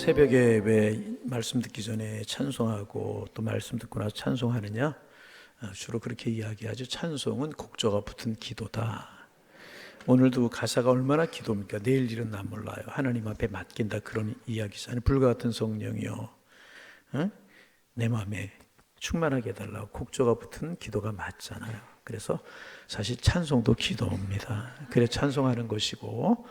새벽에 왜 말씀 듣기 전에 찬송하고 또 말씀 듣고 나서 찬송하느냐? 주로 그렇게 이야기하죠. 찬송은 곡조가 붙은 기도다. 오늘도 가사가 얼마나 기도입니까? 내일 일은 난 몰라요. 하나님 앞에 맡긴다, 그런 이야기잖아요. 불과 같은 성령이요, 내 마음에 충만하게 해달라고 곡조가 붙은 기도가 맞잖아요. 그래서 사실 찬송도 기도입니다. 그래 찬송하는 것이고,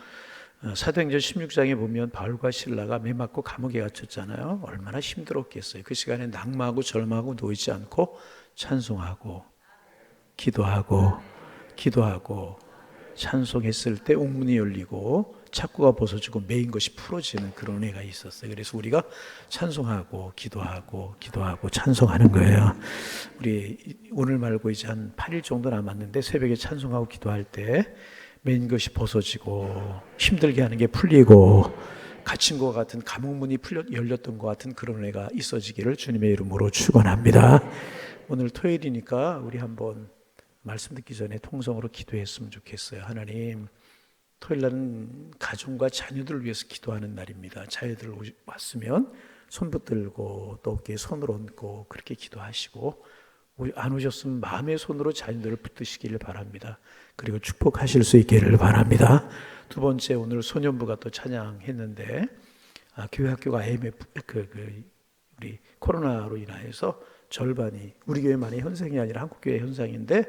사도행전 16장에 보면 바울과 실라가 매 맞고 감옥에 갇혔잖아요. 얼마나 힘들었겠어요. 그 시간에 낙마하고 절망하고 누워있지 않고 찬송하고 기도하고 찬송했을 때 옥문이 열리고 착고가 벗어지고 매인 것이 풀어지는 그런 은혜가 있었어요. 그래서 우리가 찬송하고 기도하고 찬송하는 거예요. 우리 오늘 말고 이제 한 8일 정도 남았는데 새벽에 찬송하고 기도할 때 매인 것이 벗어지고 힘들게 하는 게 풀리고 갇힌 것 같은 감옥문이 열렸던 것 같은 그런 은혜가 있어지기를 주님의 이름으로 축원합니다. 오늘 토요일이니까 우리 한번 말씀 듣기 전에 통성으로 기도했으면 좋겠어요. 하나님, 토요일날은 가정과 자녀들을 위해서 기도하는 날입니다. 자녀들 왔으면 손 붙들고 또 어깨에 손을 얹고 그렇게 기도하시고, 안 오셨으면 마음의 손으로 자녀들을 붙드시기를 바랍니다. 그리고 축복하실 수 있기를 바랍니다. 두 번째, 오늘 소년부가 또 찬양했는데 교회 학교가 IMF 우리 코로나로 인해서 절반이 우리 교회만의 현상이 아니라 한국 교회 현상인데,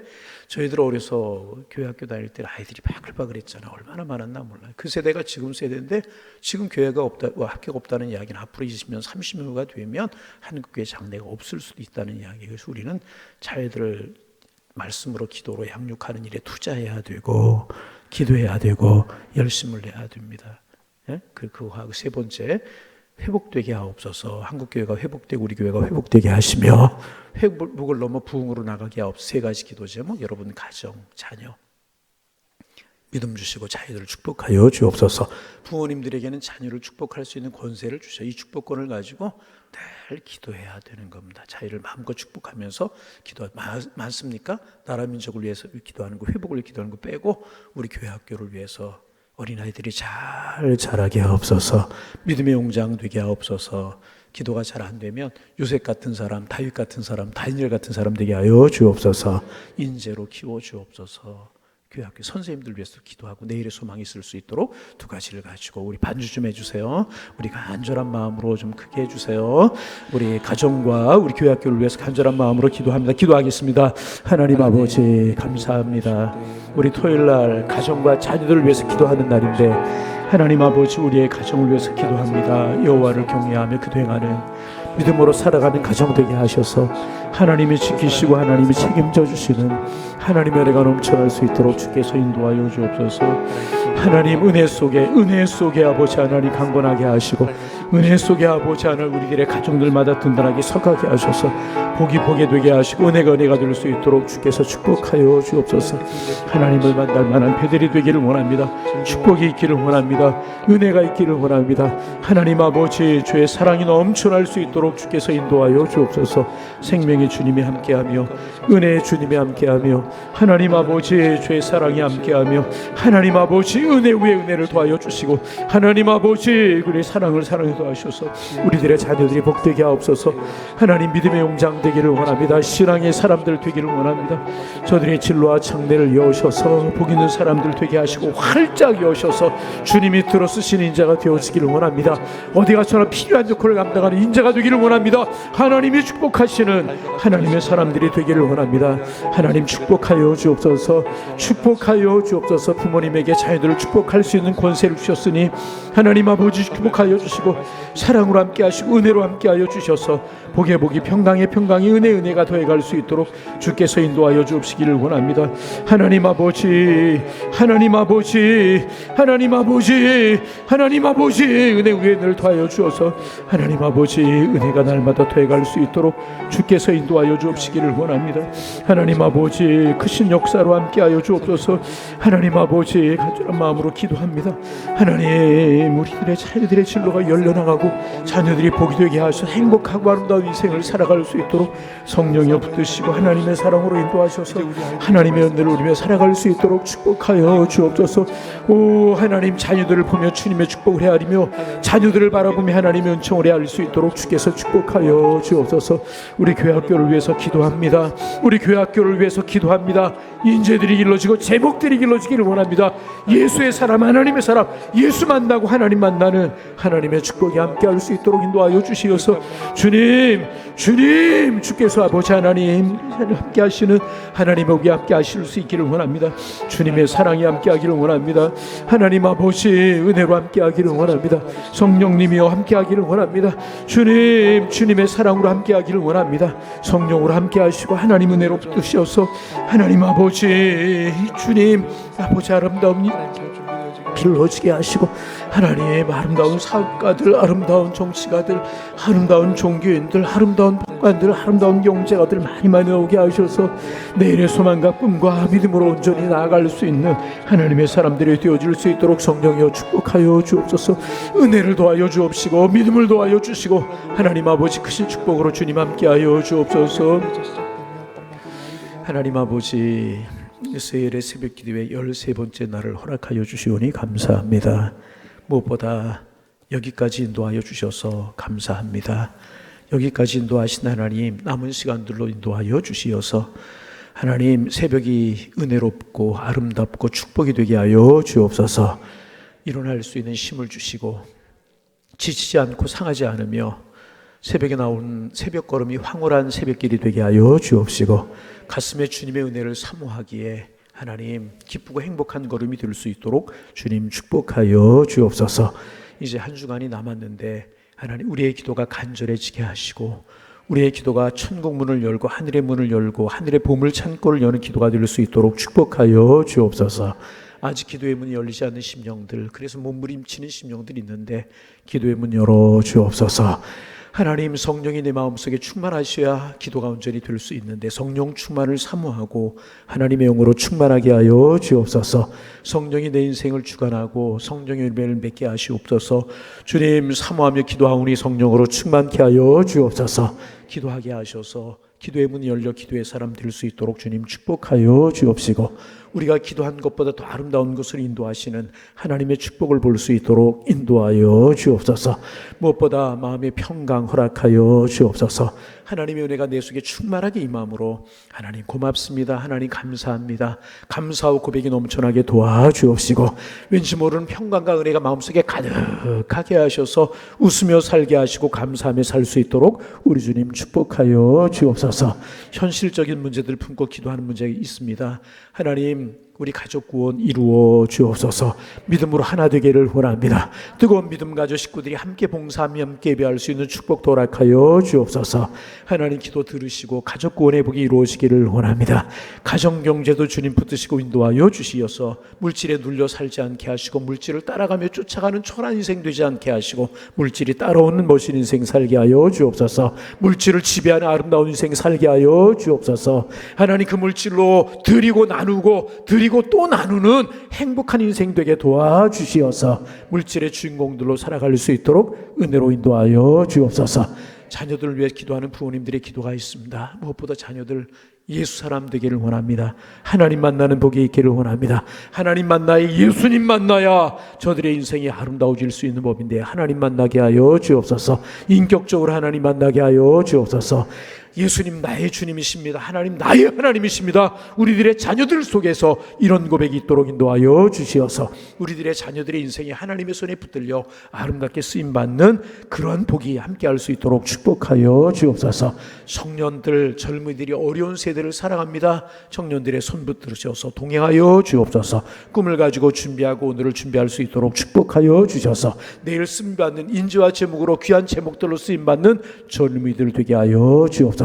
저희들 어려서 교회 학교 다닐 때 아이들이 바글바글했잖아. 얼마나 많았나 몰라요. 그 세대가 지금 세대인데 지금 교회가 없다, 학교가 없다는 이야기는 앞으로 20년, 30년 후가 되면 한국 교회 장래가 없을 수도 있다는 이야기. 그래서 우리는 자녀들을 말씀으로 기도로 양육하는 일에 투자해야 되고 기도해야 되고 열심을 내야 됩니다. 예? 그거하고 세 번째, 회복되게 하옵소서. 한국교회가 회복되고 우리 교회가 회복되게 하시며 회복을 넘어 부흥으로 나가게 하옵소서. 세 가지 기도 제목, 여러분 가정, 자녀 믿음 주시고 자녀들을 축복하여 주옵소서. 부모님들에게는 자녀를 축복할 수 있는 권세를 주셔. 이 축복권을 가지고 늘 기도해야 되는 겁니다. 자녀를 마음껏 축복하면서 기도 많습니까? 나라 민족을 위해서 기도하는 거, 회복을 위해 기도하는 거 빼고 우리 교회 학교를 위해서 어린아이들이 잘 자라게 하옵소서. 믿음의 용장 되게 하옵소서. 기도가 잘 안 되면 요셉 같은 사람, 다윗 같은 사람, 다니엘 같은 사람 되게 하여 주옵소서. 인재로 키워 주옵소서. 교회 학교 선생님들 위해서 기도하고 내일의 소망이 있을 수 있도록 두 가지를 가지고 우리 반주 좀 해주세요. 우리가 간절한 마음으로 좀 크게 해주세요. 우리 가정과 우리 교회 학교를 위해서 간절한 마음으로 기도합니다. 기도하겠습니다. 하나님 아버지 감사합니다. 우리 토요일날 가정과 자녀들을 위해서 기도하는 날인데, 하나님 아버지 우리의 가정을 위해서 기도합니다. 여호와를 경외하며 기도행하는 믿음으로 살아가는 가정 되게 하셔서 하나님이 지키시고 하나님이 책임져 주시는 하나님의 은혜가 넘쳐날 수 있도록 주께서 인도하여 주옵소서. 하나님 은혜 속에 아버지 하나님 강건하게 하시고, 은혜 속에 아버지 하나님 우리들의 가정들마다 든든하게 서가게 하셔서 복이 복이 되게 하시고 은혜가 될 수 있도록 주께서 축복하여 주옵소서. 하나님을 만날 만한 배들이 되기를 원합니다. 축복이 있기를 원합니다. 은혜가 있기를 원합니다. 하나님 아버지 주의 사랑이 넘쳐날 수 있도록 주께서 인도하여 주옵소서. 생명의 주님이 함께하며 은혜의 주님이 함께하며 하나님 아버지 주의 사랑이 함께하며 하나님 아버지 은혜 위에 은혜를 더하여 주시고 하나님 아버지 그의 사랑을 더하셔서 우리들의 자녀들이 복되게 하옵소서. 하나님 믿음의 용장 되기를 원합니다. 신앙의 사람들 되기를 원합니다. 저들의 진로와 장래를 여셔서 복 있는 사람들 되게 하시고 활짝 여셔서 주님이 들어 쓰신 인자가 되어지기를 원합니다. 어디 가서나 필요한 역할을 감당하는 인자가 되기를 원합니다. 하나님이 축복하시는 하나님의 사람들이 되기를 원합니다. 하나님 축복하여 주옵소서. 축복하여 주옵소서. 부모님에게 자녀들을 축복할 수 있는 권세를 주셨으니 하나님 아버지 축복하여 주시고 사랑으로 함께 하시고 은혜로 함께 하여 주셔서 복의 복이 평강의 평강이 은혜가 더해갈 수 있도록 주께서 인도하여 주옵시기를 원합니다. 하나님 아버지 은혜 위에 은혜를 더하여 주어서 하나님 아버지 은혜가 날마다 더해갈 수 있도록 주께서 인도하여 주옵시기를 원합니다. 하나님 아버지 크신 역사로 함께하여 주옵소서. 하나님 아버지 간절한 마음으로 기도합니다. 하나님 우리들의 자녀들의 진로가 열려 이어나가고 자녀들이 복이 되게 하셔서 행복하고 아름다운 인생을 살아갈 수 있도록 성령이여 붙드시고 하나님의 사랑으로 인도하셔서 하나님의 은혜를 누리며 살아갈 수 있도록 축복하여 주옵소서. 오 하나님, 자녀들을 보며 주님의 축복을 헤아리며 자녀들을 바라보며 하나님의 은총을 헤아릴 수 있도록 주께서 축복하여 주옵소서. 우리 교회 학교를 위해서 기도합니다. 우리 교회 학교를 위해서 기도합니다. 인재들이 길러지고 제목들이 길러지기를 원합니다. 예수의 사람, 하나님의 사람, 예수 만나고 하나님 만나는 하나님의 축복이 함께할 수 있도록 인도하여 주시어서 주님 주께서 아버지 하나님 함께 하시는 하나님의 복이 함께 하실 수 있기를 원합니다. 주님의 사랑이 함께 하기를 원합니다. 하나님 아버지 은혜로 함께 하기를 원합니다. 성령님이여 함께 하기를 원합니다. 주님의 사랑으로 함께 하기를 원합니다. 성령으로 함께 하시고 하나님 은혜로 붙드셔서 하나님 아버지 주님 아버지 아름다운 길러지게 하시고 하나님 아름다운 사업가들, 아름다운 정치가들, 아름다운 종교인들, 아름다운 법관들, 아름다운 영재가들 많이 오게 하셔서 내일의 소망과 꿈과 믿음으로 온전히 나아갈 수 있는 하나님의 사람들이 되어줄 수 있도록 성령이여 축복하여 주옵소서. 은혜를 도와여 주옵시고 믿음을 도와여 주시고 하나님 아버지 크신 축복으로 주님 함께하여 주옵소서. 하나님 아버지 수요일의 새벽 기도회 13번째 날을 허락하여 주시오니 감사합니다. 무엇보다 여기까지 인도하여 주셔서 감사합니다. 여기까지 인도하신 하나님, 남은 시간들로 인도하여 주시어서 하나님 새벽이 은혜롭고 아름답고 축복이 되게 하여 주옵소서. 일어날 수 있는 힘을 주시고 지치지 않고 상하지 않으며 새벽에 나온 새벽 걸음이 황홀한 새벽길이 되게 하여 주옵시고 가슴에 주님의 은혜를 사모하기에 하나님 기쁘고 행복한 걸음이 될 수 있도록 주님 축복하여 주옵소서. 이제 한 주간이 남았는데 하나님 우리의 기도가 간절해지게 하시고 우리의 기도가 천국 문을 열고 하늘의 문을 열고 하늘의 보물 창고를 여는 기도가 될 수 있도록 축복하여 주옵소서. 아직 기도의 문이 열리지 않는 심령들, 그래서 몸부림치는 심령들이 있는데 기도의 문 열어 주옵소서. 하나님 성령이 내 마음속에 충만하셔야 기도가 온전히 될 수 있는데 성령 충만을 사모하고 하나님의 영으로 충만하게 하여 주옵소서. 성령이 내 인생을 주관하고 성령의 열매를 맺게 하시옵소서. 주님 사모하며 기도하오니 성령으로 충만케 하여 주옵소서. 기도하게 하셔서 기도의 문이 열려 기도의 사람 될 수 있도록 주님 축복하여 주옵시고 우리가 기도한 것보다 더 아름다운 것을 인도하시는 하나님의 축복을 볼 수 있도록 인도하여 주옵소서. 무엇보다 마음의 평강 허락하여 주옵소서. 하나님의 은혜가 내 속에 충만하게 임함으로 하나님 고맙습니다. 하나님 감사합니다. 감사하고 고백이 넘쳐나게 도와주옵시고 왠지 모르는 평강과 은혜가 마음속에 가득하게 하셔서 웃으며 살게 하시고 감사하며 살 수 있도록 우리 주님 축복하여 주옵소서. 현실적인 문제들 품고 기도하는 문제가 있습니다. 하나님 우리 가족 구원 이루어 주옵소서. 믿음으로 하나 되기를 원합니다. 뜨거운 믿음 가져 식구들이 함께 봉사하며 함께 예배할 수 있는 축복 도락하여 주옵소서. 하나님 기도 들으시고 가족 구원의 복이 이루어지기를 원합니다. 가정 경제도 주님 붙드시고 인도하여 주시어서 물질에 눌려 살지 않게 하시고 물질을 따라가며 쫓아가는 초라한 인생 되지 않게 하시고 물질이 따라오는 멋진 인생 살게 하여 주옵소서. 물질을 지배하는 아름다운 인생 살게 하여 주옵소서. 하나님 그 물질로 드리고 나누고 드리고 또 나누는 행복한 인생 되게 도와주시어서 물질의 주인공들로 살아갈 수 있도록 은혜로 인도하여 주옵소서. 자녀들을 위해 기도하는 부모님들의 기도가 있습니다. 무엇보다 자녀들 예수 사람 되기를 원합니다. 하나님 만나는 복이 있기를 원합니다. 하나님 만나야 예수님 만나야 저들의 인생이 아름다워질 수 있는 법인데 하나님 만나게 하여 주옵소서. 인격적으로 하나님 만나게 하여 주옵소서. 예수님 나의 주님이십니다. 하나님 나의 하나님이십니다. 우리들의 자녀들 속에서 이런 고백이 있도록 인도하여 주시어서 우리들의 자녀들의 인생이 하나님의 손에 붙들려 아름답게 쓰임받는 그런 복이 함께할 수 있도록 축복하여 주옵소서. 청년들 젊은이들이 어려운 세대를 살아갑니다. 청년들의 손 붙들으셔서 동행하여 주옵소서. 꿈을 가지고 준비하고 오늘을 준비할 수 있도록 축복하여 주셔서 내일 쓰임받는 인재와 제목으로 귀한 제목들로 쓰임받는 젊은이들 되게 하여 주옵소서.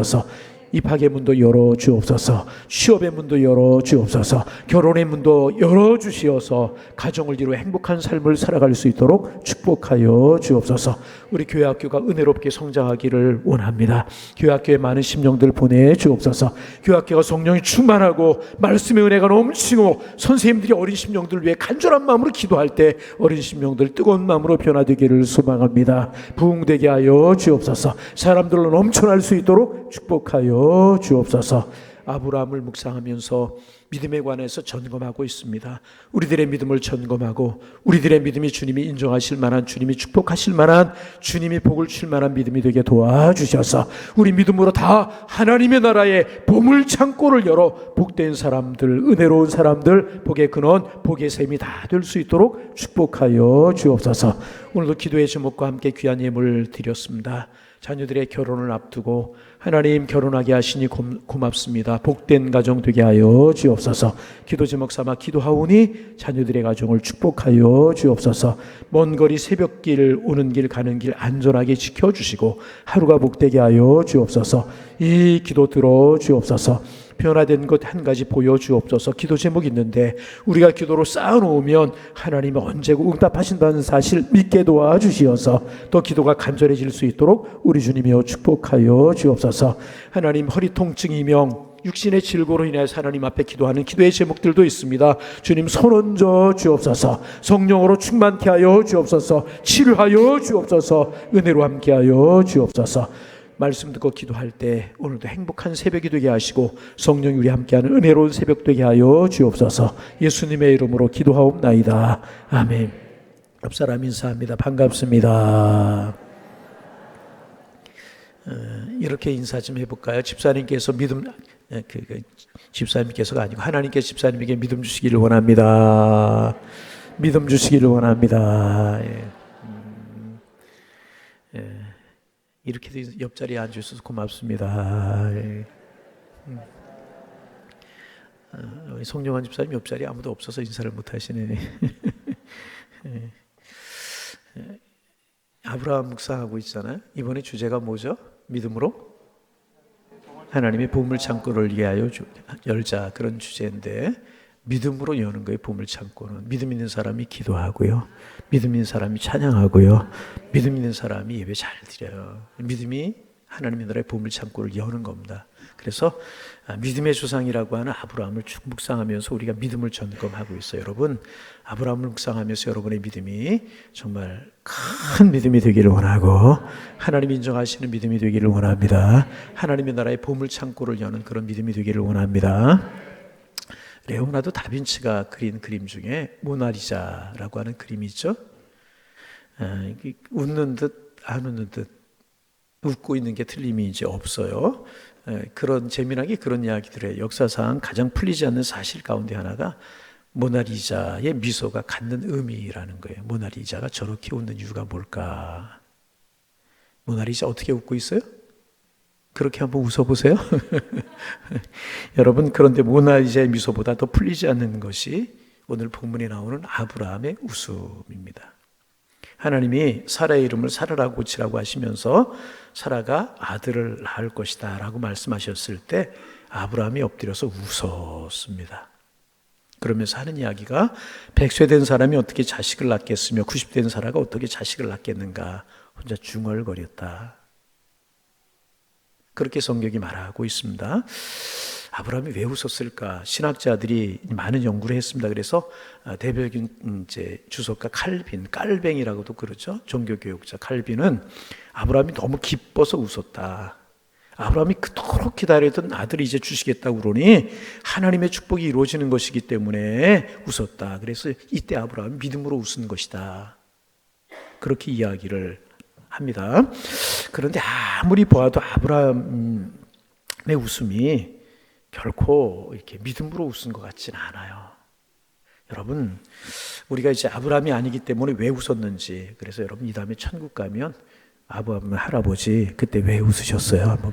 입학의 문도 열어 주옵소서. 취업의 문도 열어 주옵소서. 결혼의 문도 열어 주시어서 가정을 이루어 행복한 삶을 살아갈 수 있도록 축복하여 주옵소서. 우리 교회 학교가 은혜롭게 성장하기를 원합니다. 교회 학교에 많은 심령들 보내 주옵소서. 교회 학교가 성령이 충만하고 말씀의 은혜가 넘치고 선생님들이 어린 심령들을 위해 간절한 마음으로 기도할 때 어린 심령들 뜨거운 마음으로 변화되기를 소망합니다. 부흥되게 하여 주옵소서. 사람들로 넘쳐날 수 있도록 축복하여 주옵소서. 아브라함을 묵상하면서 믿음에 관해서 점검하고 있습니다. 우리들의 믿음을 점검하고 우리들의 믿음이 주님이 인정하실 만한, 주님이 축복하실 만한, 주님이 복을 줄 만한 믿음이 되게 도와주셔서 우리 믿음으로 다 하나님의 나라의 보물 창고를 열어 복된 사람들, 은혜로운 사람들, 복의 근원, 복의 샘이 다 될 수 있도록 축복하여 주옵소서. 오늘도 기도의 제목과 함께 귀한 예물 드렸습니다. 자녀들의 결혼을 앞두고 하나님 결혼하게 하시니 고맙습니다. 복된 가정 되게 하여 주옵소서. 기도 제목 삼아 기도하오니 자녀들의 가정을 축복하여 주옵소서. 먼 거리 새벽길 오는 길 가는 길 안전하게 지켜주시고 하루가 복되게 하여 주옵소서. 이 기도 들어 주옵소서. 변화된 것 한 가지 보여주옵소서. 기도 제목이 있는데 우리가 기도로 쌓아놓으면 하나님이 언제고 응답하신다는 사실 믿게 도와주시어서 또 기도가 간절해질 수 있도록 우리 주님이여 축복하여 주옵소서. 하나님 허리 통증이명 육신의 질고로 인해서 하나님 앞에 기도하는 기도의 제목들도 있습니다. 주님 손 얹어 주옵소서. 성령으로 충만케 하여 주옵소서. 치료하여 주옵소서. 은혜로 함께하여 주옵소서. 말씀 듣고 기도할 때 오늘도 행복한 새벽이 되게 하시고 성령이 우리 함께하는 은혜로운 새벽 되게 하여 주옵소서. 예수님의 이름으로 기도하옵나이다. 아멘. 옆 사람 인사합니다. 반갑습니다. 이렇게 인사 좀 해볼까요? 집사님께서 집사님께서가 아니고 하나님께서 집사님에게 믿음 주시기를 원합니다. 믿음 주시기를 원합니다. 이렇게 옆자리에 앉으셔서 고맙습니다. 송영환 집사님 옆자리에 아무도 없어서 인사를 못 하시네. 아브라함 묵상하고 있잖아요. 이번에 주제가 뭐죠? 믿음으로 하나님의 보물 창고를 위하여 열자, 그런 주제인데 믿음으로 여는 거예요. 보물 창고는 믿음 있는 사람이 기도하고요, 믿음 있는 사람이 찬양하고요, 믿음 있는 사람이 예배 잘 드려요. 믿음이 하나님의 나라의 보물 창고를 여는 겁니다. 그래서 믿음의 조상이라고 하는 아브라함을 쭉 묵상하면서 우리가 믿음을 점검하고 있어요. 여러분, 아브라함을 묵상하면서 여러분의 믿음이 정말 큰 믿음이 되기를 원하고 하나님이 인정하시는 믿음이 되기를 원합니다. 하나님의 나라의 보물 창고를 여는 그런 믿음이 되기를 원합니다. 레오나르도 다빈치가 그린 그림 중에 모나리자라고 하는 그림이 있죠. 웃는 듯 안 웃는 듯 웃고 있는 게 틀림이 이제 없어요. 그런 재미나게 그런 이야기들의 역사상 가장 풀리지 않는 사실 가운데 하나가 모나리자의 미소가 갖는 의미라는 거예요. 모나리자가 저렇게 웃는 이유가 뭘까? 모나리자 어떻게 웃고 있어요? 그렇게 한번 웃어보세요. 여러분, 그런데 모나리자의 미소보다 더 풀리지 않는 것이 오늘 본문에 나오는 아브라함의 웃음입니다. 하나님이 사라의 이름을 사라라고 고치라고 하시면서 사라가 아들을 낳을 것이다 라고 말씀하셨을 때 아브라함이 엎드려서 웃었습니다. 그러면서 하는 이야기가 100세 된 사람이 어떻게 자식을 낳겠으며 90세 된 사라가 어떻게 자식을 낳겠는가, 혼자 중얼거렸다. 그렇게 성경이 말하고 있습니다. 아브라함이 왜 웃었을까? 신학자들이 많은 연구를 했습니다. 그래서 대표적인 이제 주석가 깔뱅이라고도 그러죠. 종교교육자 칼빈은 아브라함이 너무 기뻐서 웃었다. 아브라함이 그토록 기다리던 아들이 이제 주시겠다고 그러니 하나님의 축복이 이루어지는 것이기 때문에 웃었다. 그래서 이때 아브라함이 믿음으로 웃은 것이다. 그렇게 이야기를 합니다. 그런데 아무리 보아도 아브라함의 웃음이 결코 이렇게 믿음으로 웃은 것 같지는 않아요. 여러분, 우리가 이제 아브라함이 아니기 때문에 왜 웃었는지, 그래서 여러분 이 다음에 천국 가면 아브라함 할아버지 그때 왜 웃으셨어요? 한번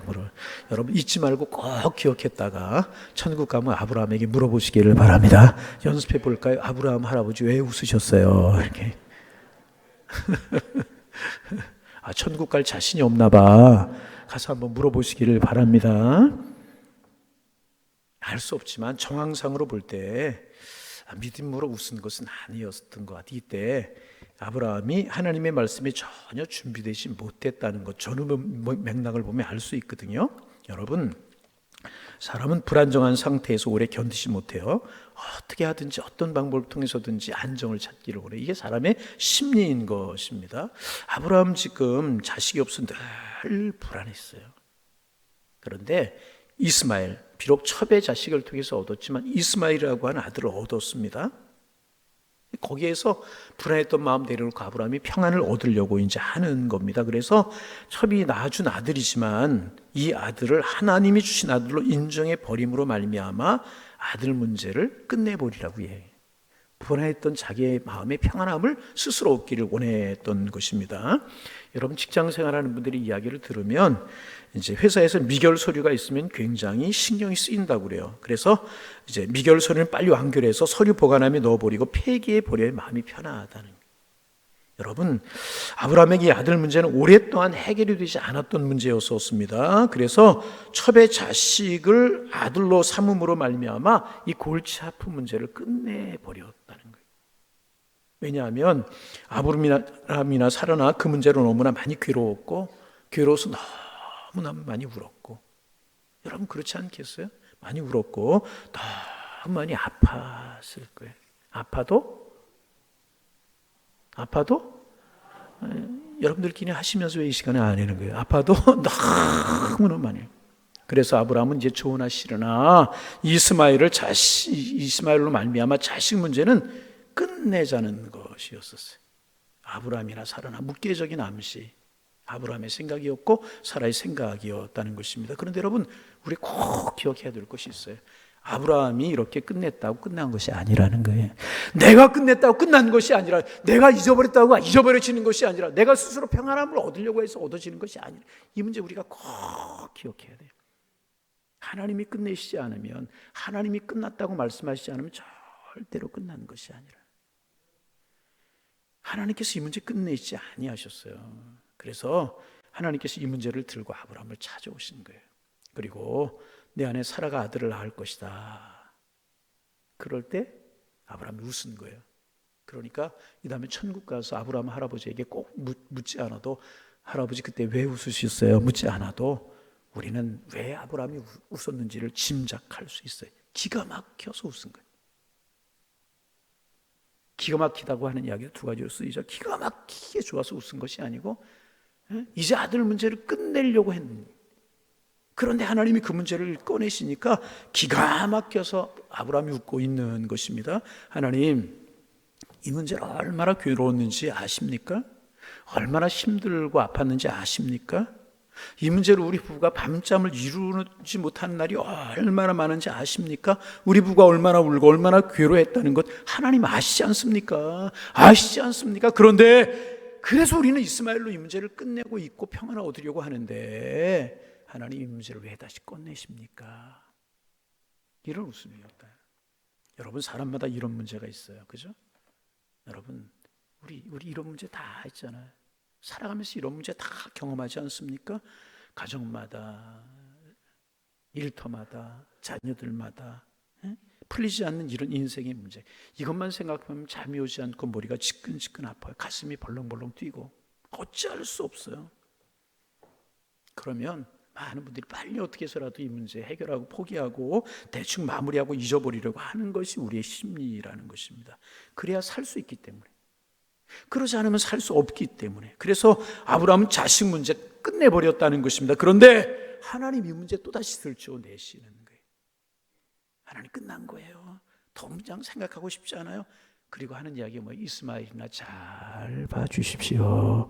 여러분 잊지 말고 꼭 기억했다가 천국 가면 아브라함에게 물어보시기를 바랍니다. 연습해 볼까요? 아브라함 할아버지 왜 웃으셨어요? 이렇게. 천국 갈 자신이 없나 봐. 가서 한번 물어보시기를 바랍니다. 알 수 없지만 정황상으로 볼 때 믿음으로 웃은 것은 아니었던 것 같아요. 이때 아브라함이 하나님의 말씀에 전혀 준비되지 못했다는 것, 전후 맥락을 보면 알 수 있거든요. 여러분, 사람은 불안정한 상태에서 오래 견디지 못해요. 어떻게 하든지 어떤 방법을 통해서든지 안정을 찾기를 원해. 이게 사람의 심리인 것입니다. 아브라함 지금 자식이 없어 늘 불안했어요. 그런데 이스마엘, 비록 첩의 자식을 통해서 얻었지만 이스마엘이라고 하는 아들을 얻었습니다. 거기에서 불안했던 마음 내려놓고 아브라함이 평안을 얻으려고 이제 하는 겁니다. 그래서 첩이 낳아준 아들이지만 이 아들을 하나님이 주신 아들로 인정해 버림으로 말미암아 아들 문제를 끝내버리라고 해. 불안했던 자기의 마음의 평안함을 스스로 얻기를 원했던 것입니다. 여러분, 직장 생활하는 분들이 이야기를 들으면 이제 회사에서 미결 서류가 있으면 굉장히 신경이 쓰인다고 그래요. 그래서 이제 미결 서류는 빨리 완결해서 서류 보관함에 넣어버리고 폐기해 버려야 마음이 편하다는 거예요. 여러분, 아브라함에게 아들 문제는 오랫동안 해결이 되지 않았던 문제였었습니다. 그래서 첩의 자식을 아들로 삼음으로 말미암아 이 골치 아픈 문제를 끝내버렸다는 거예요. 왜냐하면 아브라함이나 사라나 그 문제로 너무나 많이 괴로웠고 괴로워서 너무나 많이 울었고, 여러분 그렇지 않겠어요? 많이 울었고 너무 많이 아팠을 거예요. 아파도 여러분들끼리 하시면서 왜 이 시간에 안 하는 거예요? 아파도 너무나 많이. 그래서 아브라함은 이제 좋으나 싫으나 이스마엘로 말미암아 자식 문제는 끝내자는 것이었었어요. 아브라함이나 사라나 묵계적인 암시, 아브라함의 생각이었고 사라의 생각이었다는 것입니다. 그런데 여러분, 우리 꼭 기억해야 될 것이 있어요. 아브라함이 이렇게 끝냈다고 끝난 것이 아니라는 거예요. 내가 끝냈다고 끝난 것이 아니라, 내가 잊어버렸다고 잊어버려지는 것이 아니라, 내가 스스로 평안함을 얻으려고 해서 얻어지는 것이 아니라, 이 문제 우리가 꼭 기억해야 돼요. 하나님이 끝내시지 않으면, 하나님이 끝났다고 말씀하시지 않으면 절대로 끝나는 것이 아니라, 하나님께서 이 문제 끝내시지 아니하셨어요. 그래서 하나님께서 이 문제를 들고 아브라함을 찾아오신 거예요. 그리고 내 안에 사라가 아들을 낳을 것이다. 그럴 때 아브라함이 웃은 거예요. 그러니까 이 다음에 천국 가서 아브라함 할아버지에게 꼭 묻지 않아도, 할아버지 그때 왜 웃으셨어요? 묻지 않아도 우리는 왜 아브라함이 웃었는지를 짐작할 수 있어요. 기가 막혀서 웃은 거예요. 기가 막히다고 하는 이야기가 두 가지로 쓰이죠. 기가 막히게 좋아서 웃은 것이 아니고 이제 아들 문제를 끝내려고 했는. 그런데 하나님이 그 문제를 꺼내시니까 기가 막혀서 아브라함이 웃고 있는 것입니다. 하나님, 이 문제가 얼마나 괴로웠는지 아십니까? 얼마나 힘들고 아팠는지 아십니까? 이 문제로 우리 부부가 밤잠을 이루지 못하는 날이 얼마나 많은지 아십니까? 우리 부부가 얼마나 울고 얼마나 괴로워했다는 것 하나님 아시지 않습니까? 아시지 않습니까? 그런데 그래서 우리는 이스마엘로 이 문제를 끝내고 있고 평안을 얻으려고 하는데 하나님 이 문제를 왜 다시 꺼내십니까? 이런 웃음이었다. 여러분, 사람마다 이런 문제가 있어요. 그죠? 여러분, 우리 이런 문제 다 있잖아요. 살아가면서 이런 문제 다 경험하지 않습니까? 가정마다, 일터마다, 자녀들마다 풀리지 않는 이런 인생의 문제. 이것만 생각하면 잠이 오지 않고 머리가 지끈지끈 아파요. 가슴이 벌렁벌렁 뛰고 어찌할 수 없어요. 그러면 많은 분들이 빨리 어떻게 해서라도 이 문제 해결하고 포기하고 대충 마무리하고 잊어버리려고 하는 것이 우리의 심리라는 것입니다. 그래야 살 수 있기 때문에. 그러지 않으면 살 수 없기 때문에. 그래서 아브라함은 자식 문제 끝내버렸다는 것입니다. 그런데 하나님 이 문제 또다시 들춰내시는 거예요. 하나님 끝난 거예요. 더 이상 생각하고 싶지 않아요. 그리고 하는 이야기가 뭐, 이스마엘이나 잘 봐주십시오.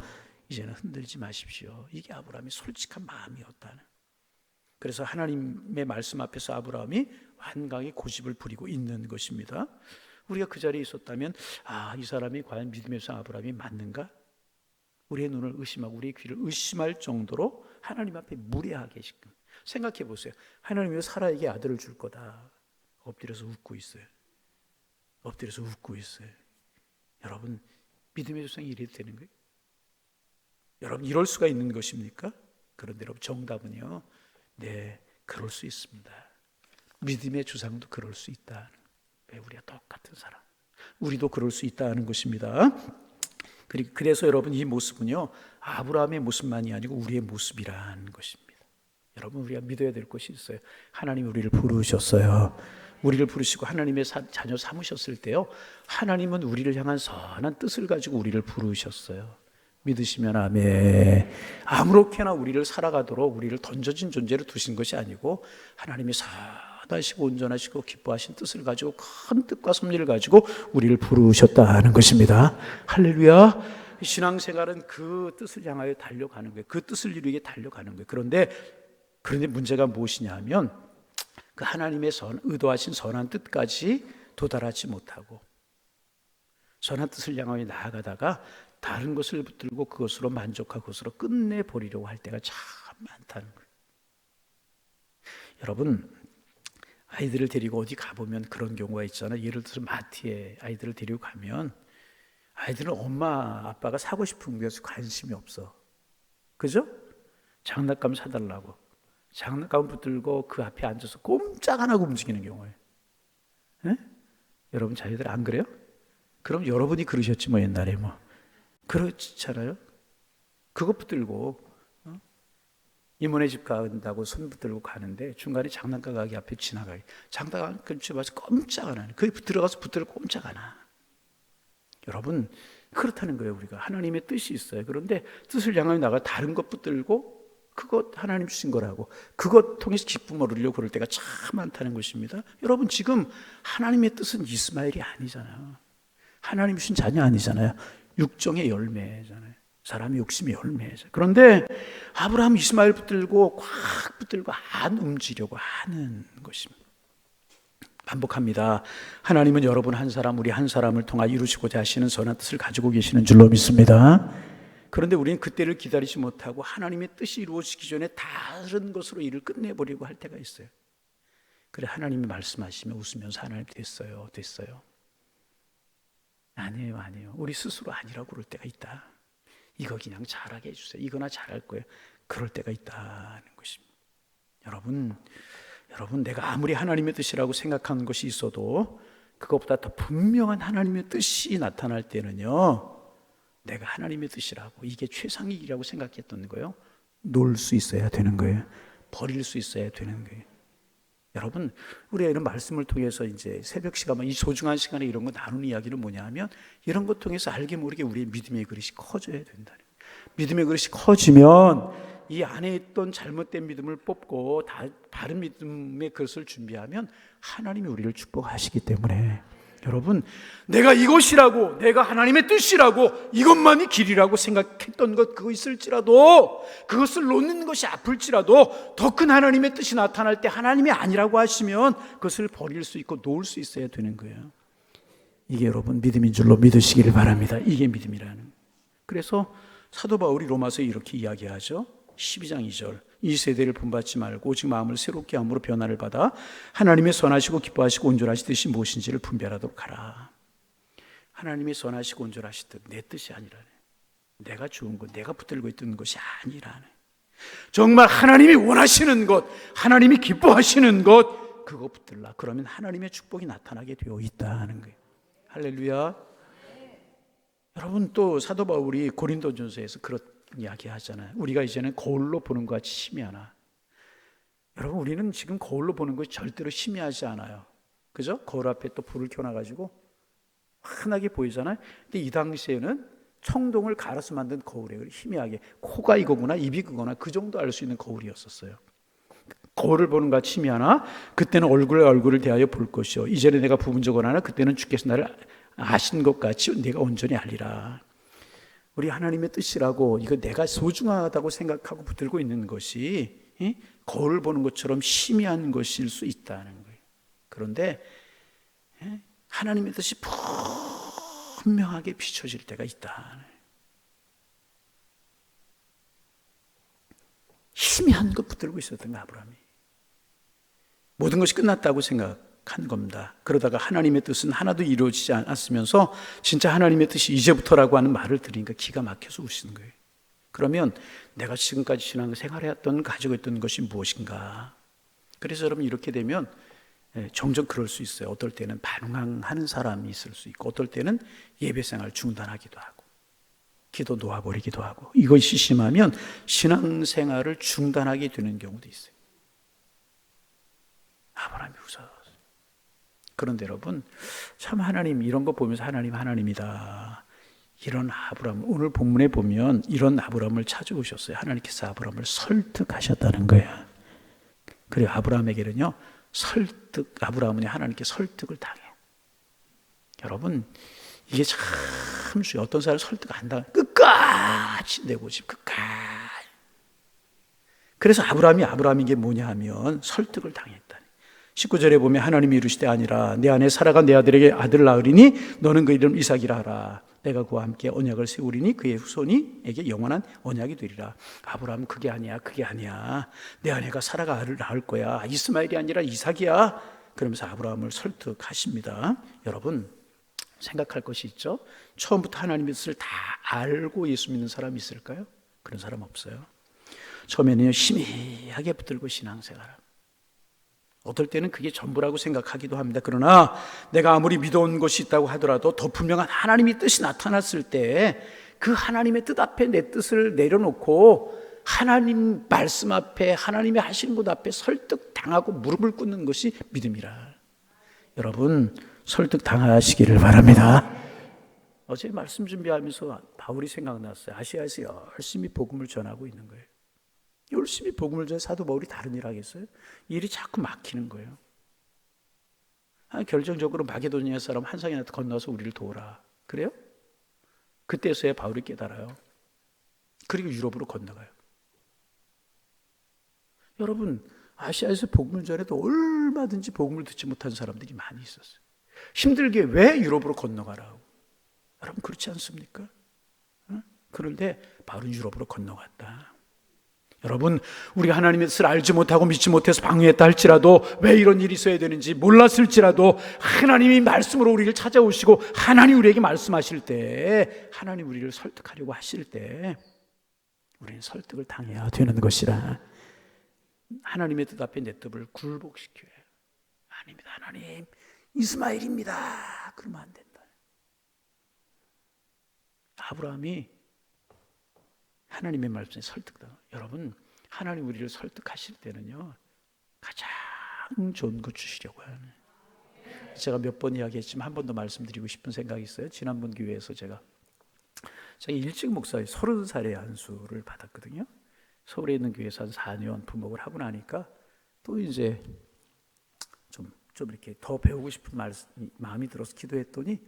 이제는 흔들지 마십시오. 이게 아브라함의 솔직한 마음이었다는. 그래서 하나님의 말씀 앞에서 아브라함이 완강히 고집을 부리고 있는 것입니다. 우리가 그 자리에 있었다면 이 사람이 과연 믿음의 성 아브라함이 맞는가? 우리의 눈을 의심하고 우리의 귀를 의심할 정도로 하나님 앞에 무례하게 지금 생각해 보세요. 하나님이 사라에게 아들을 줄 거다. 엎드려서 웃고 있어요. 엎드려서 웃고 있어요. 여러분, 믿음의 조상이 이래도 되는 거예요? 여러분, 이럴 수가 있는 것입니까? 그런데 여러분 정답은요, 네, 그럴 수 있습니다. 믿음의 주장도 그럴 수 있다. 왜? 우리가 똑같은 사람, 우리도 그럴 수 있다는 것입니다. 그래서 여러분 이 모습은요, 아브라함의 모습만이 아니고 우리의 모습이라는 것입니다. 여러분, 우리가 믿어야 될 것이 있어요. 하나님이 우리를 부르셨어요. 우리를 부르시고 하나님의 자녀 삼으셨을 때요, 하나님은 우리를 향한 선한 뜻을 가지고 우리를 부르셨어요. 믿으시면 아멘. 아무렇게나 우리를 살아가도록 우리를 던져진 존재로 두신 것이 아니고, 하나님이 선하시고 온전하시고 기뻐하신 뜻을 가지고, 큰 뜻과 섭리를 가지고 우리를 부르셨다는 것입니다. 할렐루야. 신앙생활은 그 뜻을 향하여 달려가는 거예요. 그 뜻을 이루게 달려가는 거예요. 그런데 문제가 무엇이냐 하면, 그 하나님의 의도하신 선한 뜻까지 도달하지 못하고 선한 뜻을 향하여 나아가다가 다른 것을 붙들고 그것으로 만족하고 그것으로 끝내버리려고 할 때가 참 많다는 거예요. 여러분, 아이들을 데리고 어디 가보면 그런 경우가 있잖아요. 예를 들어서 마트에 아이들을 데리고 가면 아이들은 엄마 아빠가 사고 싶은 것에 관심이 없어. 그죠? 장난감 사달라고 장난감 붙들고 그 앞에 앉아서 꼼짝 안 하고 움직이는 경우예요. 네? 여러분 자녀들 안 그래요? 그럼 여러분이 그러셨지 뭐, 옛날에 뭐. 그렇잖아요. 그거 붙들고 이모네 집 간다고 손 붙들고 가는데 중간에 장난감 가게 앞에 지나가요. 장난감 근처에 와서 꼼짝 안 하네. 거기 들어가서 붙들고 꼼짝 안 하나. 여러분, 그렇다는 거예요. 우리가 하나님의 뜻이 있어요. 그런데 뜻을 향하여 나가 다른 것 붙들고 그것 하나님 주신 거라고 그것 통해서 기쁨을 얻으려고 그럴 때가 참 많다는 것입니다. 여러분, 지금 하나님의 뜻은 이스마엘이 아니잖아요. 하나님 주신 자녀 아니잖아요. 육정의 열매잖아요. 사람의 욕심의 열매죠. 그런데 아브라함 이스마엘 붙들고 꽉 붙들고 안 움직이려고 하는 것입니다. 반복합니다. 하나님은 여러분 한 사람, 우리 한 사람을 통하여 이루시고자 하시는 선한 뜻을 가지고 계시는 줄로 믿습니다. 그런데 우리는 그때를 기다리지 못하고 하나님의 뜻이 이루어지기 전에 다른 것으로 일을 끝내버리고 할 때가 있어요. 그래, 하나님이 말씀하시면 웃으면서 하나님 됐어요. 아니에요. 우리 스스로 아니라고 그럴 때가 있다. 이거 그냥 잘하게 해주세요. 이거나 잘할 거예요. 그럴 때가 있다는 것입니다. 여러분, 내가 아무리 하나님의 뜻이라고 생각하는 것이 있어도 그것보다 더 분명한 하나님의 뜻이 나타날 때는요, 내가 하나님의 뜻이라고, 이게 최상의 일이라고 생각했던 거예요. 놓을 수 있어야 되는 거예요. 버릴 수 있어야 되는 거예요. 여러분, 우리가 이런 말씀을 통해서 이제 새벽 시간, 이 소중한 시간에 이런 거 나누는 이야기는 뭐냐 하면, 이런 것 통해서 알게 모르게 우리의 믿음의 그릇이 커져야 된다는 거예요. 믿음의 그릇이 커지면 이 안에 있던 잘못된 믿음을 뽑고 바른 믿음의 그릇을 준비하면 하나님이 우리를 축복하시기 때문에, 여러분, 내가 이것이라고, 내가 하나님의 뜻이라고, 이것만이 길이라고 생각했던 것 그거 있을지라도, 그것을 놓는 것이 아플지라도 더 큰 하나님의 뜻이 나타날 때 하나님이 아니라고 하시면 그것을 버릴 수 있고 놓을 수 있어야 되는 거예요. 이게 여러분 믿음인 줄로 믿으시기를 바랍니다. 이게 믿음이라는. 그래서 사도 바울이 로마서에 이렇게 이야기하죠. 12장 2절, 이 세대를 본받지 말고 오직 마음을 새롭게 함으로 변화를 받아 하나님의 선하시고 기뻐하시고 온전하신 뜻이 무엇인지를 분별하도록 하라. 하나님의 선하시고 온전하신 뜻, 내 뜻이 아니라네. 내가 좋은 것, 내가 붙들고 있던 것이 아니라네. 정말 하나님이 원하시는 것, 하나님이 기뻐하시는 것, 그거 붙들라. 그러면 하나님의 축복이 나타나게 되어 있다는 거예요. 할렐루야. 여러분, 또 사도 바울이 고린도전서에서 그런 이야기 하잖아요. 우리가 이제는 거울로 보는 것 같이 희미하나. 여러분, 우리는 지금 거울로 보는 것이 절대로 희미하지 않아요. 그죠? 거울 앞에 또 불을 켜놔가지고 환하게 보이잖아요. 근데 이 당시에는 청동을 갈아서 만든 거울이에요. 희미하게 코가 이거구나, 입이 그거나 그 정도 알 수 있는 거울이었었어요. 거울을 보는 것 같이 희미하나 그때는 얼굴을 대하여 볼 것이요, 이전에 내가 부분적으로 하나 그때는 주께서 나를 아신 것 같이 내가 온전히 알리라. 우리 하나님의 뜻이라고, 이거 내가 소중하다고 생각하고 붙들고 있는 것이 거울 보는 것처럼 희미한 것일 수 있다는 거예요. 그런데 하나님의 뜻이 분명하게 비춰질 때가 있다. 희미한 것 붙들고 있었던 거, 아브라함이. 모든 것이 끝났다고 생각한 겁니다. 그러다가 하나님의 뜻은 하나도 이루어지지 않았으면서 진짜 하나님의 뜻이 이제부터라고 하는 말을 들으니까 기가 막혀서 우시는 거예요. 그러면 내가 지금까지 신앙생활해왔던 가지고 있던 것이 무엇인가? 그래서 여러분 이렇게 되면 종종 그럴 수 있어요. 어떨 때는 반항하는 사람이 있을 수 있고 어떨 때는 예배생활 중단하기도 하고 기도 놓아버리기도 하고 이것이 심하면 신앙생활을 중단하게 되는 경우도 있어요. 아브라함이 웃어요. 그런데 여러분 참 하나님 이런 거 보면서 하나님이다. 이런 아브라함 오늘 본문에 보면 이런 아브라함을 찾아오셨어요. 하나님께서 아브라함을 설득하셨다는 거예요. 그리고 아브라함에게는요 아브라함은 하나님께 설득을 당해요. 여러분 이게 참 어떤 사람을 설득 안 당해 끝까지 내고 싶어 끝까지. 그래서 아브라함인 게 뭐냐 하면 설득을 당했다. 19절에 보면 하나님이 이르시되 아니라 내 아내 사라가 내 아들에게 아들 낳으리니 너는 그 이름 이삭이라 하라. 내가 그와 함께 언약을 세우리니 그의 후손이에게 영원한 언약이 되리라. 아브라함은 그게 아니야. 내 아내가 사라가 아들을 낳을 거야. 이스마엘이 아니라 이삭이야. 그러면서 아브라함을 설득하십니다. 여러분 생각할 것이 있죠. 처음부터 하나님의 뜻을 다 알고 예수 믿는 사람이 있을까요? 그런 사람 없어요. 처음에는 희미하게 붙들고 신앙생활합니다. 어떨 때는 그게 전부라고 생각하기도 합니다. 그러나 내가 아무리 믿어온 것이 있다고 하더라도 더 분명한 하나님의 뜻이 나타났을 때 그 하나님의 뜻 앞에 내 뜻을 내려놓고 하나님 말씀 앞에 하나님이 하시는 것 앞에 설득당하고 무릎을 꿇는 것이 믿음이라. 여러분 설득 당하시기를 바랍니다. 어제 말씀 준비하면서 바울이 생각났어요. 아시아에서 열심히 복음을 전하고 있는 거예요. 열심히 복음을 전해 사도 바울이 다른 일 하겠어요? 일이 자꾸 막히는 거예요. 결정적으로 마게도니아 사람 한 상이라도 건너서 우리를 도우라. 그래요? 그때서야 바울이 깨달아요. 그리고 유럽으로 건너가요. 여러분 아시아에서 복음을 전해도 얼마든지 복음을 듣지 못한 사람들이 많이 있었어요. 힘들게 왜 유럽으로 건너가라고? 여러분 그렇지 않습니까? 그런데 바울은 유럽으로 건너갔다. 여러분 우리가 하나님의 뜻을 알지 못하고 믿지 못해서 방해했다 할지라도 왜 이런 일이 있어야 되는지 몰랐을지라도 하나님이 말씀으로 우리를 찾아오시고 하나님 우리에게 말씀하실 때 하나님 우리를 설득하려고 하실 때 우리는 설득을 당해야 되는 것이라. 하나님의 뜻 앞에 내 뜻을 굴복시켜야 해요. 아닙니다. 하나님 이스마엘입니다. 그러면 안 된다. 아브라함이 하나님의 말씀에 설득당해요. 여러분 하나님 우리를 설득하실 때는요 가장 좋은 거 주시려고 해요. 제가 몇 번 이야기했지만 한 번 더 말씀드리고 싶은 생각이 있어요. 지난번 교회에서 제가 일찍 목사의 30살의 안수를 받았거든요. 서울에 있는 교회에서 한 4년 부목을 하고 나니까 또 이제 좀 이렇게 더 배우고 싶은 마음이 들어서 기도했더니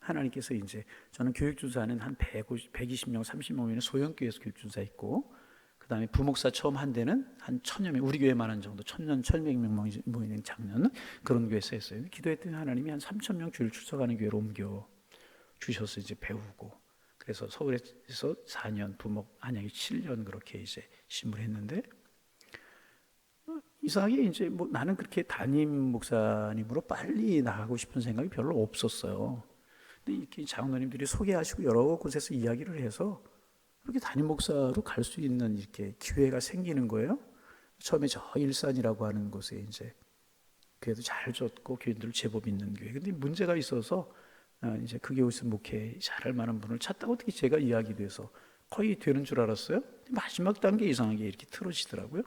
하나님께서 이제 저는 교육준사는 한 120명, 30명의 소형교회에서 교육준사 있고 그 다음에 부목사 처음 한 데는 한 1000여 명, 우리 교회만 한 정도 1100명 모이는 작년 그런 교회에서 했어요. 기도했더니 하나님이 한 3000명 주일 출석하는 교회로 옮겨 주셔서 이제 배우고 그래서 서울에서 4년 부목, 안양에 7년 그렇게 이제 신문했는데 이상하게 이제 뭐 나는 그렇게 담임 목사님으로 빨리 나가고 싶은 생각이 별로 없었어요. 근데 이렇게 장로님들이 소개하시고 여러 곳에서 이야기를 해서 그렇게 담임 목사로 갈 수 있는 이렇게 기회가 생기는 거예요. 처음에 저 일산이라고 하는 곳에 이제 교회도 잘 줬고 교인들 제법 있는 교회. 근데 문제가 있어서 이제 그 교회에서 목회 잘할 만한 분을 찾다가 어떻게 제가 이야기돼서 거의 되는 줄 알았어요. 마지막 단계 이상하게 이렇게 틀어지더라고요.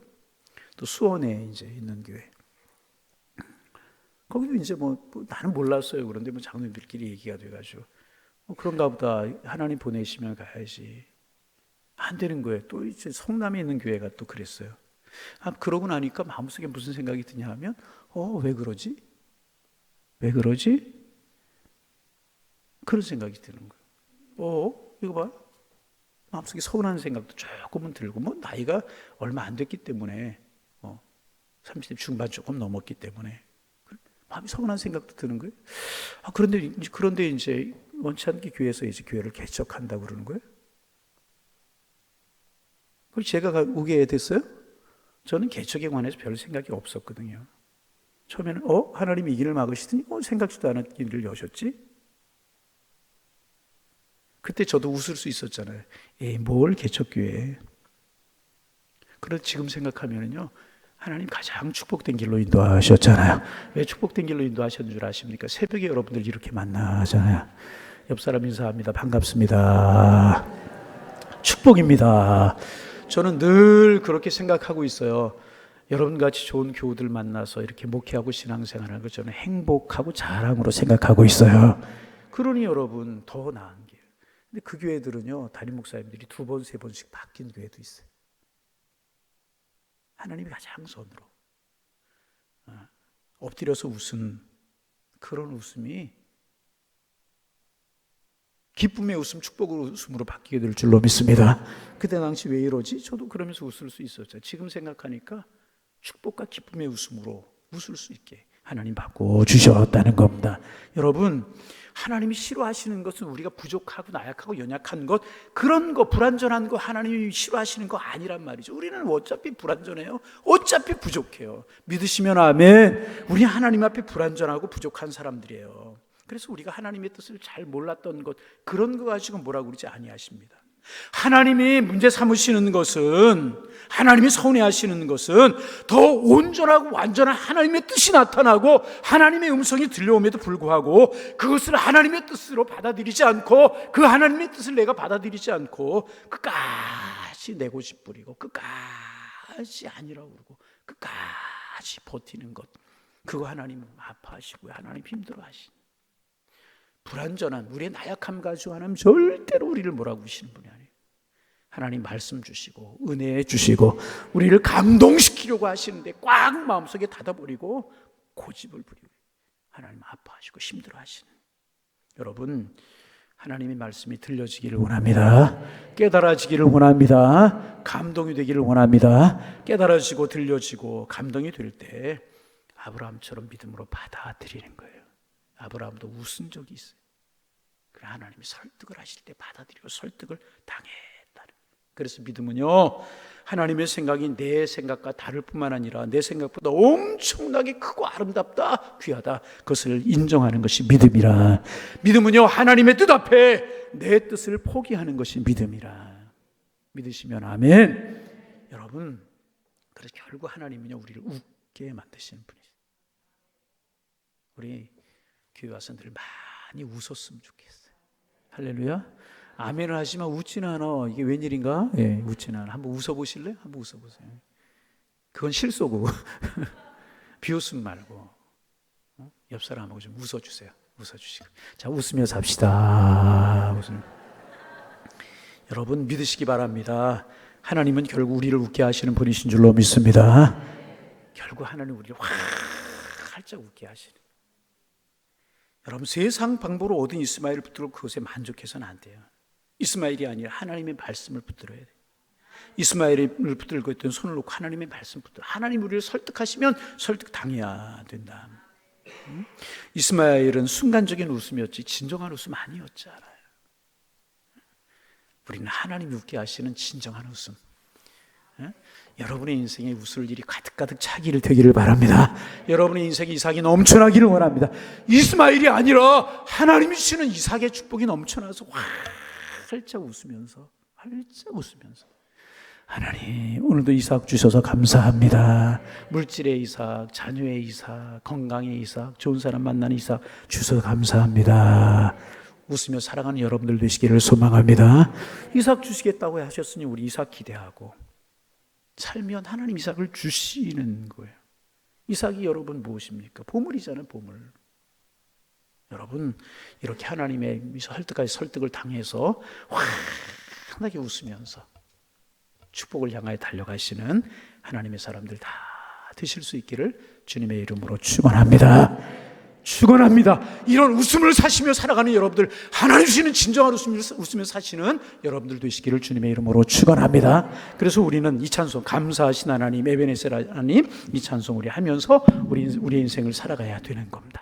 또 수원에 이제 있는 교회. 거기도 이제 뭐 나는 몰랐어요. 그런데 뭐 장로님들끼리 얘기가 돼가지고 그런가 보다 하나님 보내시면 가야지. 안 되는 거예요. 또 이제 성남에 있는 교회가 또 그랬어요. 그러고 나니까 마음속에 무슨 생각이 드냐 하면 왜 그러지? 왜 그러지? 그런 생각이 드는 거예요. 이거 봐. 마음속에 서운한 생각도 조금은 들고 뭐 나이가 얼마 안 됐기 때문에 30대 중반 조금 넘었기 때문에 마음이 서운한 생각도 드는 거예요. 그런데 이제 원치 않게 교회에서 이제 교회를 개척한다고 그러는 거예요. 그리고 제가 오게 됐어요. 저는 개척에 관해서 별 생각이 없었거든요. 처음에는 하나님이 이 길을 막으시더니 생각지도 않은 길을 여셨지. 그때 저도 웃을 수 있었잖아요. 에이, 뭘 개척교회. 그런데 지금 생각하면요, 하나님 가장 축복된 길로 인도하셨잖아요. 왜 축복된 길로 인도하셨는 줄 아십니까? 새벽에 여러분들 이렇게 만나잖아요. 옆 사람 인사합니다. 반갑습니다. 축복입니다. 저는 늘 그렇게 생각하고 있어요. 여러분같이 좋은 교우들 만나서 이렇게 목회하고 신앙생활하는 걸 저는 행복하고 자랑으로 생각하고 있어요. 그러니 여러분, 더 나은 길. 근데 그 교회들은요, 담임 목사님들이 2번, 3번씩 바뀐 교회도 있어요. 하나님이 가장 선으로 엎드려서 웃은 그런 웃음이 기쁨의 웃음, 축복의 웃음으로 바뀌게 될 줄로 믿습니다. 그때 당시 왜 이러지? 저도 그러면서 웃을 수 있었죠. 지금 생각하니까 축복과 기쁨의 웃음으로 웃을 수 있게 하나님 바꿔주셨다는 겁니다. 여러분, 하나님이 싫어하시는 것은 우리가 부족하고 나약하고 연약한 것, 그런 거, 불완전한 거 하나님이 싫어하시는 거 아니란 말이죠. 우리는 어차피 불완전해요. 어차피 부족해요. 믿으시면 아멘. 우리 하나님 앞에 불완전하고 부족한 사람들이에요. 그래서 우리가 하나님의 뜻을 잘 몰랐던 것, 그런 거 가지고 뭐라고 그러지 아니하십니다. 하나님이 문제 삼으시는 것은, 하나님이 서운해하시는 것은 더 온전하고 완전한 하나님의 뜻이 나타나고 하나님의 음성이 들려옴에도 불구하고 그것을 하나님의 뜻으로 받아들이지 않고, 그 하나님의 뜻을 내가 받아들이지 않고 끝까지 내 고집 부리고 끝까지 아니라고 그러고 끝까지 버티는 것, 그거 하나님 아파하시고요. 하나님 힘들어하시는, 불완전한 우리의 나약함 가지고 하나님 절대로 우리를 뭐라고 하시는 분이 아니에요. 하나님 말씀 주시고 은혜 주시고 우리를 감동시키려고 하시는데 꽉 마음속에 닫아버리고 고집을 부리고 하나님 아파하시고 힘들어하시는, 여러분, 하나님의 말씀이 들려지기를 원합니다. 깨달아지기를 원합니다. 감동이 되기를 원합니다. 깨달아지고 들려지고 감동이 될 때 아브라함처럼 믿음으로 받아들이는 거예요. 아브라함도 웃은 적이 있어요. 그래, 하나님이 설득을 하실 때 받아들이고 설득을 당했다는. 그래서 믿음은요, 하나님의 생각이 내 생각과 다를 뿐만 아니라 내 생각보다 엄청나게 크고 아름답다, 귀하다, 그것을 인정하는 것이 믿음이라. 믿음은요, 하나님의 뜻 앞에 내 뜻을 포기하는 것이 믿음이라. 믿으시면 아멘. 여러분, 그래서 결국 하나님은요, 우리를 웃게 만드시는 분이세요. 우리 교회 와서 늘 많이 웃었으면 좋겠어요. 할렐루야. 아멘을 하지만 웃지는 않아. 이게 웬일인가? 예, 웃지는 않아. 한번 웃어보실래요? 한번 웃어보세요. 그건 실소고 비웃음 말고 옆 사람하고 좀 웃어주세요. 웃어주시고. 자, 웃으며 삽시다. 웃으며. 여러분, 믿으시기 바랍니다. 하나님은 결국 우리를 웃게 하시는 분이신 줄로 믿습니다. 결국 하나님 우리를 활짝 웃게 하시는. 여러분, 세상 방법으로 얻은 이스마엘을 붙들고 그것에 만족해서는 안 돼요. 이스마엘이 아니라 하나님의 말씀을 붙들어야 돼요. 이스마엘을 붙들고 있던 손을 놓고 하나님의 말씀 붙들어. 하나님 우리를 설득하시면 설득당해야 된다. 이스마엘은 순간적인 웃음이었지 진정한 웃음 아니었잖아요. 우리는 하나님이 웃게 하시는 진정한 웃음. 여러분의 인생에 웃을 일이 가득가득 차기를 되기를 바랍니다. 여러분의 인생에 이삭이 넘쳐나기를 원합니다. 이스마엘이 아니라 하나님이 주시는 이삭의 축복이 넘쳐나서 활짝 웃으면서 하나님, 오늘도 이삭 주셔서 감사합니다. 물질의 이삭, 자녀의 이삭, 건강의 이삭, 좋은 사람 만나는 이삭 주셔서 감사합니다. 웃으며 살아가는 여러분들 되시기를 소망합니다. 이삭 주시겠다고 하셨으니 우리 이삭 기대하고 살면 하나님 이삭을 주시는 거예요. 이삭이 여러분 무엇입니까? 보물이잖아요, 보물. 여러분, 이렇게 하나님의 설득을 당해서 환하게 웃으면서 축복을 향하여 달려가시는 하나님의 사람들 다 되실 수 있기를 주님의 이름으로 축원합니다. 축원합니다. 이런 웃음을 사시며 살아가는 여러분들, 하나님 주시는 진정한 웃음을 웃으며 사시는 여러분들 되시기를 주님의 이름으로 축원합니다. 그래서 우리는 이 찬송, 감사하신 하나님, 에베네셀 하나님, 이 찬송 우리 하면서 우리 인생을 살아가야 되는 겁니다.